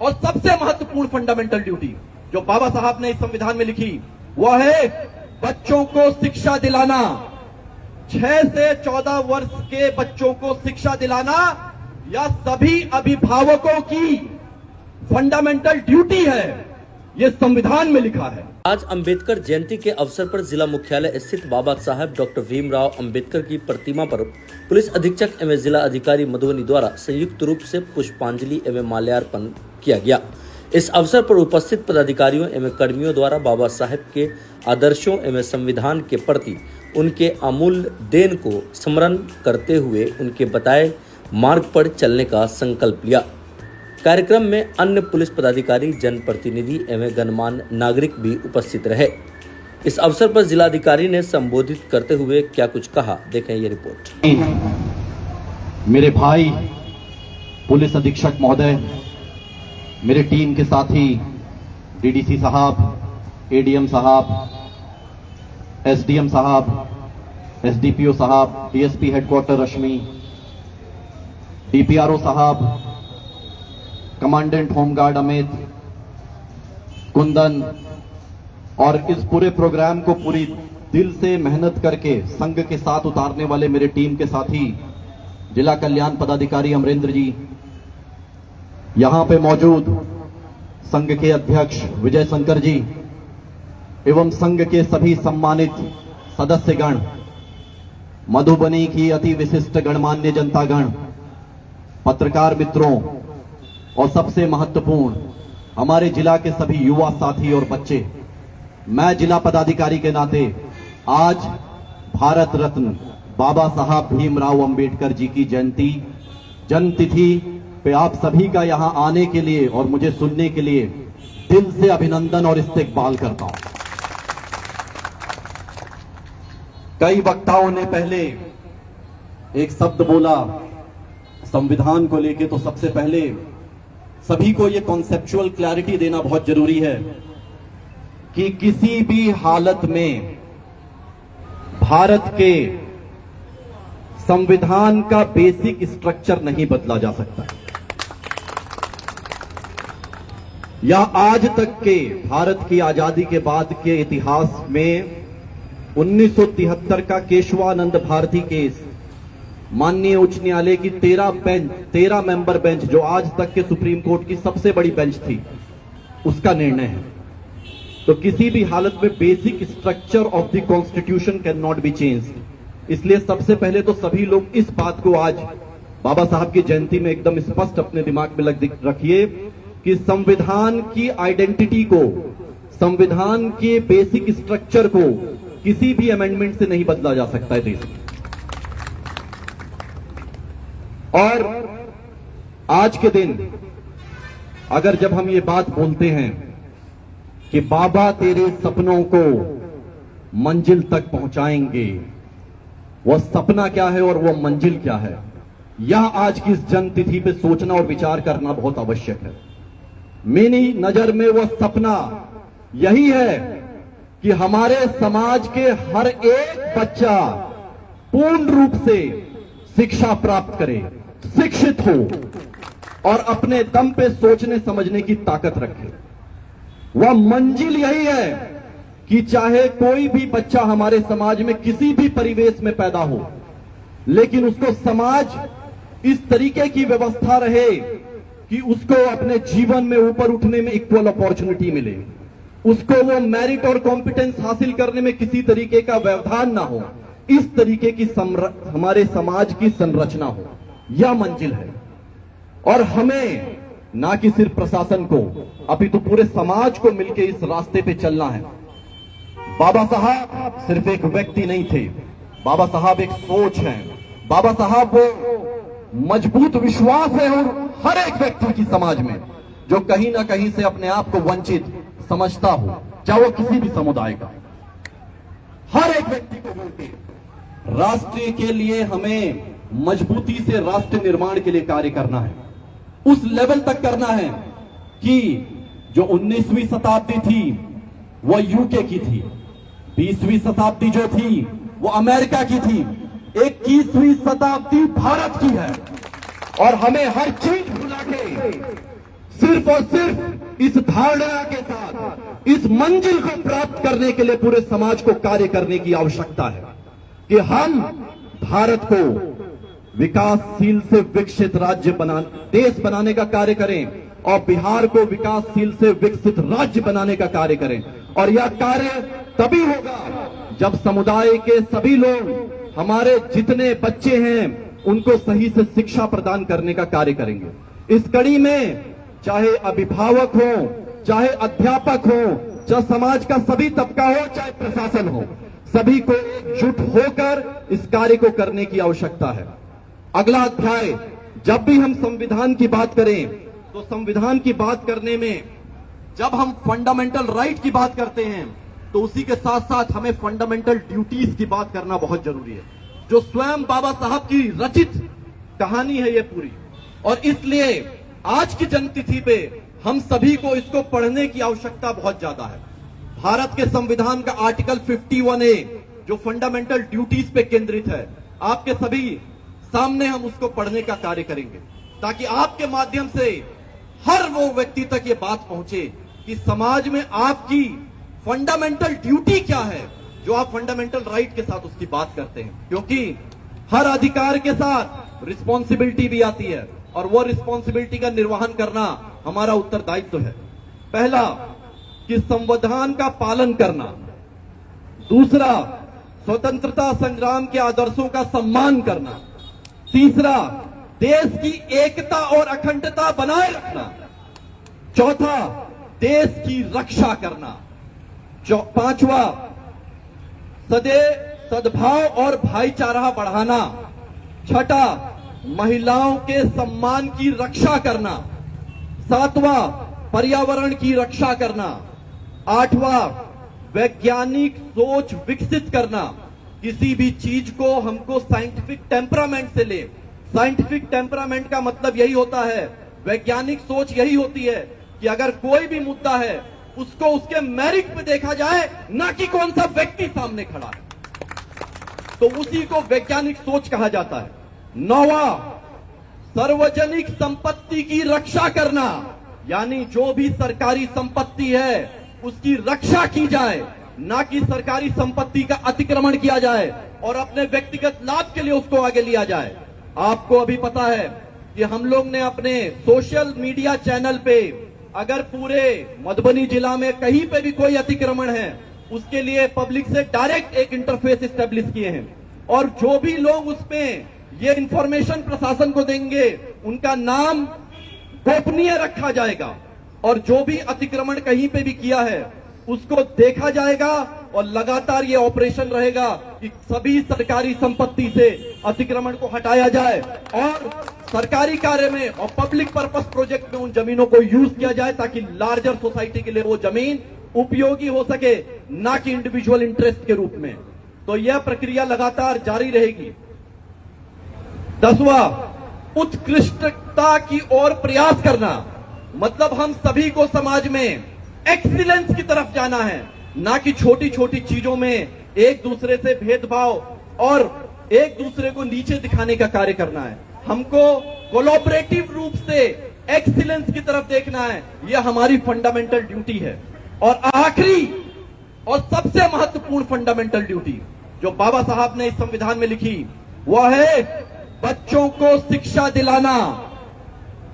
और सबसे महत्वपूर्ण फंडामेंटल ड्यूटी जो बाबा साहब ने इस संविधान में लिखी वह है बच्चों को शिक्षा दिलाना। 6 से 14 वर्ष के बच्चों को शिक्षा दिलाना यह सभी अभिभावकों की फंडामेंटल ड्यूटी है, यह संविधान में लिखा है। आज अंबेडकर जयंती के अवसर पर जिला मुख्यालय स्थित बाबा साहब डॉक्टर भीमराव अंबेडकर की प्रतिमा पर पुलिस अधीक्षक एवं जिला अधिकारी मधुबनी द्वारा संयुक्त रूप से पुष्पांजलि एवं माल्यार्पण किया गया। इस अवसर पर उपस्थित पदाधिकारियों एवं कर्मियों द्वारा बाबा साहब के आदर्शों एवं संविधान के प्रति उनके अमूल्य देन को स्मरण करते हुए उनके बताए मार्ग पर चलने का संकल्प लिया। कार्यक्रम में अन्य पुलिस पदाधिकारी, जनप्रतिनिधि एवं गणमान्य नागरिक भी उपस्थित रहे। इस अवसर पर जिलाधिकारी ने संबोधित करते हुए क्या कुछ कहा, देखें ये रिपोर्ट। मेरे भाई पुलिस अधीक्षक महोदय, मेरे टीम के साथी डीडीसी साहब, एडीएम साहब, एसडीएम साहब, एसडीपीओ साहब, डीएसपी हेडक्वार्टर रश्मि, डीपीआरओ साहब, कमांडेंट होमगार्ड अमित, कुंदन और इस पूरे प्रोग्राम को पूरी दिल से मेहनत करके संघ के साथ उतारने वाले मेरे टीम के साथी जिला कल्याण पदाधिकारी अमरेंद्र जी, यहां पे मौजूद संघ के अध्यक्ष विजय शंकर जी एवं संघ के सभी सम्मानित सदस्यगण, मधुबनी की अति विशिष्ट गणमान्य जनतागण, पत्रकार मित्रों और सबसे महत्वपूर्ण हमारे जिला के सभी युवा साथी और बच्चे, मैं जिला पदाधिकारी के नाते आज भारत रत्न बाबा साहब भीमराव अंबेडकर जी की जन्म तिथि पे आप सभी का यहां आने के लिए और मुझे सुनने के लिए दिल से अभिनंदन और इस्तकबाल करता हूं। कई वक्ताओं ने पहले एक शब्द बोला संविधान को लेके, तो सबसे पहले सभी को यह कॉन्सेप्चुअल क्लैरिटी देना बहुत जरूरी है कि किसी भी हालत में भारत के संविधान का बेसिक स्ट्रक्चर नहीं बदला जा सकता। या आज तक के भारत की आजादी के बाद के इतिहास में 1973 का केशवानंद भारती केस, माननीय उच्च न्यायालय की 13 मेंबर बेंच जो आज तक के सुप्रीम कोर्ट की सबसे बड़ी बेंच थी, उसका निर्णय है। तो किसी भी हालत में basic structure of the constitution can not be changed. इसलिए सबसे पहले तो सभी लोग इस बात को आज बाबा साहब की जयंती में एकदम स्पष्ट अपने दिमाग में रखिए कि संविधान की आइडेंटिटी को, संविधान के बेसिक स्ट्रक्चर को किसी भी अमेंडमेंट से नहीं बदला जा सकता है देश में। और आज के दिन अगर जब हम ये बात बोलते हैं कि बाबा तेरे सपनों को मंजिल तक पहुंचाएंगे, वह सपना क्या है और वह मंजिल क्या है, यह आज की इस जन्म तिथि पे सोचना और विचार करना बहुत आवश्यक है। मेरी नजर में वह सपना यही है कि हमारे समाज के हर एक बच्चा पूर्ण रूप से शिक्षा प्राप्त करे, शिक्षित हो और अपने दम पे सोचने समझने की ताकत रखे। वह मंजिल यही है कि चाहे कोई भी बच्चा हमारे समाज में किसी भी परिवेश में पैदा हो, लेकिन उसको समाज इस तरीके की व्यवस्था रहे कि उसको अपने जीवन में ऊपर उठने में इक्वल अपॉर्चुनिटी मिले, उसको वो मेरिट और कॉम्पिटेंस हासिल करने में किसी तरीके का व्यवधान ना हो, इस तरीके की हमारे समाज की संरचना हो, यह मंजिल है। और हमें ना कि सिर्फ प्रशासन को, अभी तो पूरे समाज को मिलकर इस रास्ते पे चलना है। बाबा साहब सिर्फ एक व्यक्ति नहीं थे, बाबा साहब एक सोच है, बाबा साहब वो मजबूत विश्वास है और हर एक व्यक्ति की समाज में जो कहीं ना कहीं से अपने आप को वंचित समझता हो, चाहे वो किसी भी समुदाय का, हर एक व्यक्ति को मिलकर राष्ट्र के लिए हमें मजबूती से राष्ट्र निर्माण के लिए कार्य करना है। उस लेवल तक करना है कि जो 19वीं शताब्दी थी वह यूके की थी, 20वीं शताब्दी जो थी वो अमेरिका की थी, 21वीं शताब्दी भारत की है। और हमें हर चीज भुला के सिर्फ और सिर्फ इस धारणा के साथ इस मंजिल को प्राप्त करने के लिए पूरे समाज को कार्य करने की आवश्यकता है कि हम भारत को विकासशील से विकसित देश बनाने का कार्य करें और बिहार को विकासशील से विकसित राज्य बनाने का कार्य करें। और यह कार्य तभी होगा जब समुदाय के सभी लोग, हमारे जितने बच्चे हैं, उनको सही से शिक्षा प्रदान करने का कार्य करेंगे। इस कड़ी में चाहे अभिभावक हो, चाहे अध्यापक हो, चाहे समाज का सभी तबका हो, चाहे प्रशासन हो, सभी को एकजुट होकर इस कार्य को करने की आवश्यकता है। अगला अध्याय, जब भी हम संविधान की बात करें तो संविधान की बात करने में जब हम फंडामेंटल राइट की बात करते हैं तो उसी के साथ साथ हमें फंडामेंटल ड्यूटीज की बात करना बहुत जरूरी है, जो स्वयं बाबा साहब की रचित कहानी है ये पूरी। और इसलिए आज की जन्मतिथि पे हम सभी को इसको पढ़ने की आवश्यकता बहुत ज्यादा है। भारत के संविधान का आर्टिकल 51A जो फंडामेंटल ड्यूटीज पे केंद्रित है, आपके सभी सामने हम उसको पढ़ने का कार्य करेंगे ताकि आपके माध्यम से हर वो व्यक्ति तक ये बात पहुंचे कि समाज में आपकी फंडामेंटल ड्यूटी क्या है, जो आप फंडामेंटल राइट के साथ उसकी बात करते हैं। क्योंकि हर अधिकार के साथ रिस्पॉन्सिबिलिटी भी आती है और वो रिस्पॉन्सिबिलिटी का निर्वहन करना हमारा उत्तरदायित्व है। पहला कि संविधान का पालन करना, दूसरा स्वतंत्रता संग्राम के आदर्शों का सम्मान करना, तीसरा देश की एकता और अखंडता बनाए रखना, चौथा देश की रक्षा करना, पांचवा सदैव सद्भाव और भाईचारा बढ़ाना, छठा महिलाओं के सम्मान की रक्षा करना, सातवां पर्यावरण की रक्षा करना, आठवां वैज्ञानिक सोच विकसित करना। किसी भी चीज को हमको साइंटिफिक टेम्परामेंट से ले। साइंटिफिक टेम्परामेंट का मतलब यही होता है, वैज्ञानिक सोच यही होती है कि अगर कोई भी मुद्दा है उसको उसके मेरिट पे देखा जाए, ना कि कौन सा व्यक्ति सामने खड़ा है, तो उसी को वैज्ञानिक सोच कहा जाता है। नौवां सार्वजनिक संपत्ति की रक्षा करना, यानी जो भी सरकारी संपत्ति है उसकी रक्षा की जाए, ना कि सरकारी संपत्ति का अतिक्रमण किया जाए और अपने व्यक्तिगत लाभ के लिए उसको आगे लिया जाए। आपको अभी पता है कि हम लोग ने अपने सोशल मीडिया चैनल पे अगर पूरे मधुबनी जिला में कहीं पे भी कोई अतिक्रमण है उसके लिए पब्लिक से डायरेक्ट एक इंटरफेस एस्टेब्लिश किए हैं और जो भी लोग उसमें ये इंफॉर्मेशन प्रशासन को देंगे उनका नाम गोपनीय रखा जाएगा और जो भी अतिक्रमण कहीं पे भी किया है उसको देखा जाएगा और लगातार ये ऑपरेशन रहेगा कि सभी सरकारी संपत्ति से अतिक्रमण को हटाया जाए और सरकारी कार्य में और पब्लिक पर्पस प्रोजेक्ट में उन जमीनों को यूज किया जाए ताकि लार्जर सोसाइटी के लिए वो जमीन उपयोगी हो सके, ना कि इंडिविजुअल इंटरेस्ट के रूप में। तो यह प्रक्रिया लगातार जारी रहेगी। 10वां उत्कृष्टता की ओर प्रयास करना, मतलब हम सभी को समाज में एक्सीलेंस की तरफ जाना है, ना कि छोटी छोटी चीजों में एक दूसरे से भेदभाव और एक दूसरे को नीचे दिखाने का कार्य करना है। हमको कोलैबोरेटिव रूप से एक्सीलेंस की तरफ देखना है, यह हमारी फंडामेंटल ड्यूटी है। और आखिरी और सबसे महत्वपूर्ण फंडामेंटल ड्यूटी जो बाबा साहब ने इस संविधान में लिखी वह है बच्चों को शिक्षा दिलाना।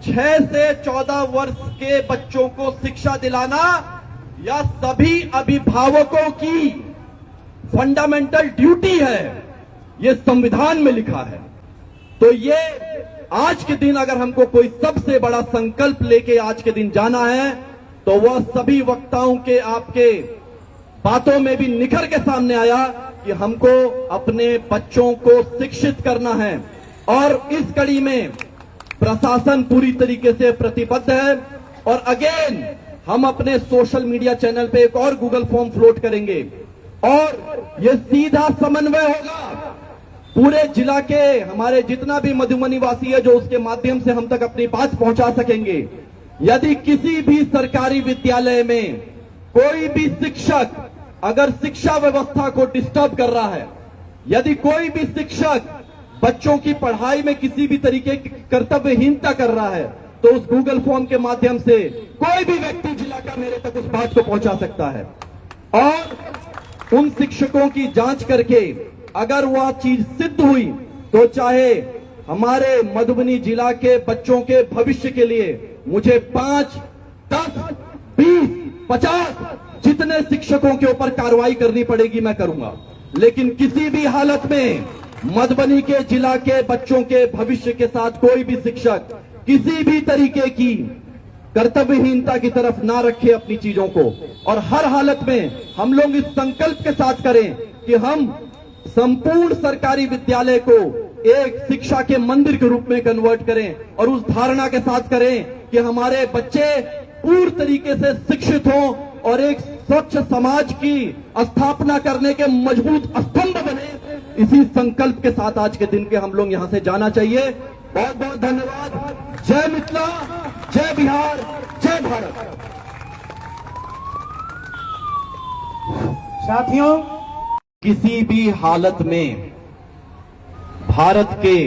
6 से 14 वर्ष के बच्चों को शिक्षा दिलाना यह सभी अभिभावकों की फंडामेंटल ड्यूटी है, यह संविधान में लिखा है। तो ये आज के दिन अगर हमको कोई सबसे बड़ा संकल्प लेके आज के दिन जाना है तो वह सभी वक्ताओं के आपके बातों में भी निखर के सामने आया कि हमको अपने बच्चों को शिक्षित करना है और इस कड़ी में प्रशासन पूरी तरीके से प्रतिबद्ध है। और अगेन हम अपने सोशल मीडिया चैनल पे एक और गूगल फॉर्म फ्लोट करेंगे और ये सीधा समन्वय होगा पूरे जिला के हमारे जितना भी मधुबनी वासी है जो उसके माध्यम से हम तक अपनी बात पहुंचा सकेंगे। यदि किसी भी सरकारी विद्यालय में कोई भी शिक्षक अगर शिक्षा व्यवस्था को डिस्टर्ब कर रहा है, यदि कोई भी शिक्षक बच्चों की पढ़ाई में किसी भी तरीके की कर्तव्यहीनता कर रहा है, तो उस गूगल फॉर्म के माध्यम से कोई भी व्यक्ति जिला का मेरे तक उस बात को पहुंचा सकता है और उन शिक्षकों की जांच करके अगर वह चीज सिद्ध हुई तो चाहे हमारे मधुबनी जिला के बच्चों के भविष्य के लिए मुझे 5, 10, 20, 50 जितने शिक्षकों के ऊपर कार्रवाई करनी पड़ेगी मैं करूंगा, लेकिन किसी भी हालत में मधुबनी के जिला के बच्चों के भविष्य के साथ कोई भी शिक्षक किसी भी तरीके की कर्तव्यहीनता की तरफ ना रखे अपनी चीजों को। और हर हालत में हम लोग इस संकल्प के साथ करें कि हम संपूर्ण सरकारी विद्यालय को एक शिक्षा के मंदिर के रूप में कन्वर्ट करें और उस धारणा के साथ करें कि हमारे बच्चे पूर्ण तरीके से शिक्षित हों और एक स्वच्छ समाज की स्थापना करने के मजबूत स्तंभ बने। इसी संकल्प के साथ आज के दिन के हम लोग यहां से जाना चाहिए। बहुत बहुत धन्यवाद। जय मिथिला, जय बिहार, जय भारत। साथियों, किसी भी हालत में भारत के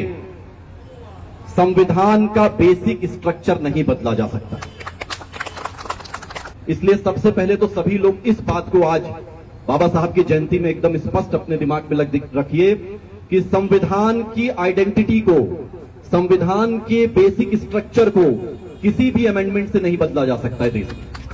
संविधान का बेसिक स्ट्रक्चर नहीं बदला जा सकता। इसलिए सबसे पहले तो सभी लोग इस बात को आज बाबा साहब की जयंती में एकदम स्पष्ट अपने दिमाग में रखिए कि संविधान की आइडेंटिटी को, संविधान के बेसिक स्ट्रक्चर को किसी भी अमेंडमेंट से नहीं बदला जा सकता है देश में।